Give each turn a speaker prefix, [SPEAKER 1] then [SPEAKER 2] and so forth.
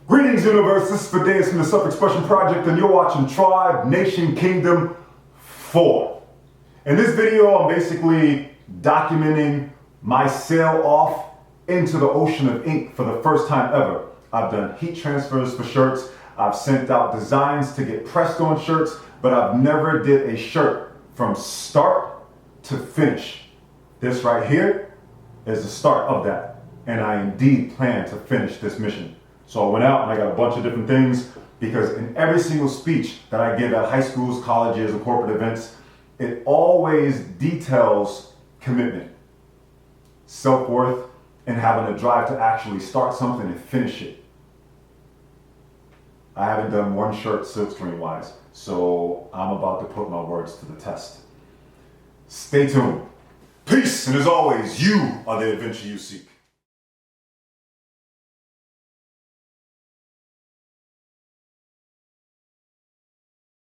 [SPEAKER 1] Greetings, universe. This is Fideus from the Self-Expression Project, and you're watching Tribe Nation Kingdom 4. In this video, I'm basically documenting my sail off into the ocean of ink for the first time ever. I've done heat transfers for shirts. I've sent out designs to get pressed on shirts, but I've never did a shirt from start to finish. This right here is the start of that, and I indeed plan to finish this mission. So I went out and I got a bunch of different things, because in every single speech that I give at high schools, colleges, and corporate events, it always details commitment, self-worth, and having a drive to actually start something and finish it. I haven't done one shirt silkscreen wise, so I'm about to put my words to the test. Stay tuned. Peace, and as always, you are the adventure you seek.